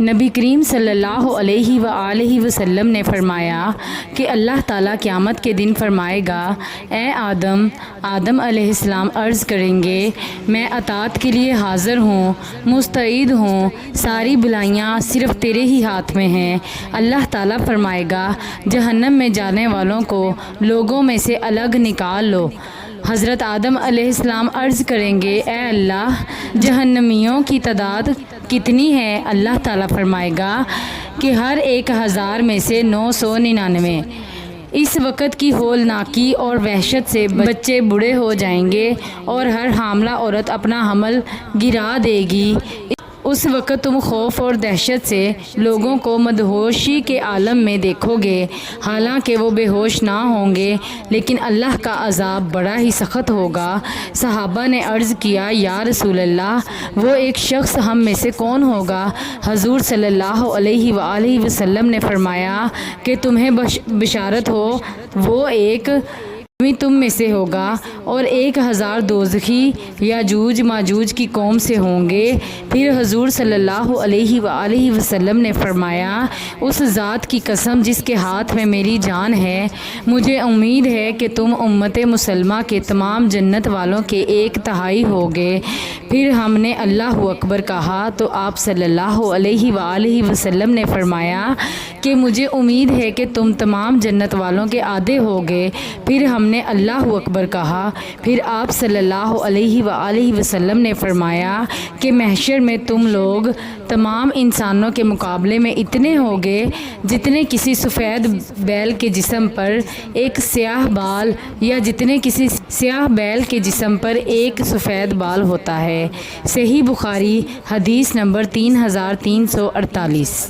نبی کریم صلی اللہ علیہ وآلہ وسلم نے فرمایا کہ اللہ تعالیٰ قیامت کے دن فرمائے گا، اے آدم علیہ السلام عرض کریں گے، میں اطاعت کے لیے حاضر ہوں، مستعد ہوں، ساری بلائیاں صرف تیرے ہی ہاتھ میں ہیں۔ اللہ تعالیٰ فرمائے گا، جہنم میں جانے والوں کو لوگوں میں سے الگ نکال لو۔ حضرت آدم علیہ السلام عرض کریں گے، اے اللہ، جہنمیوں کی تعداد کتنی ہے؟ اللہ تعالیٰ فرمائے گا کہ ہر 1000 میں سے 999۔ اس وقت کی ہولناکی اور وحشت سے بچے بوڑھے ہو جائیں گے اور ہر حاملہ عورت اپنا حمل گرا دے گی۔ اس وقت تم خوف اور دہشت سے لوگوں کو مدہوشی کے عالم میں دیکھو گے، حالانکہ وہ بے ہوش نہ ہوں گے، لیکن اللہ کا عذاب بڑا ہی سخت ہوگا۔ صحابہ نے عرض کیا، یا رسول اللہ، وہ ایک شخص ہم میں سے کون ہوگا؟ حضور صلی اللہ علیہ وآلہ وسلم نے فرمایا کہ تمہیں بشارت ہو، وہ ایک تم میں سے ہوگا، اور 1000 دوزخی یاجوج ماجوج کی قوم سے ہوں گے۔ پھر حضور صلی اللہ علیہ وآلہ وسلم نے فرمایا، اس ذات کی قسم جس کے ہاتھ میں میری جان ہے، مجھے امید ہے کہ تم امت مسلمہ کے تمام جنت والوں کے 1/3 ہوگے۔ پھر ہم نے اللہ اکبر کہا تو آپ صلی اللہ علیہ وآلہ وسلم نے فرمایا کہ مجھے امید ہے کہ تم تمام جنت والوں کے آدھے ہوگے۔ پھر ہم نے اللہ اکبر کہا، پھر آپ صلی اللہ علیہ وآلہ وسلم نے فرمایا کہ محشر میں تم لوگ تمام انسانوں کے مقابلے میں اتنے ہوگے جتنے کسی سفید بیل کے جسم پر ایک سیاہ بال، یا جتنے کسی سیاہ بیل کے جسم پر ایک سفید بال ہوتا ہے۔ صحیح بخاری، حدیث نمبر 3348۔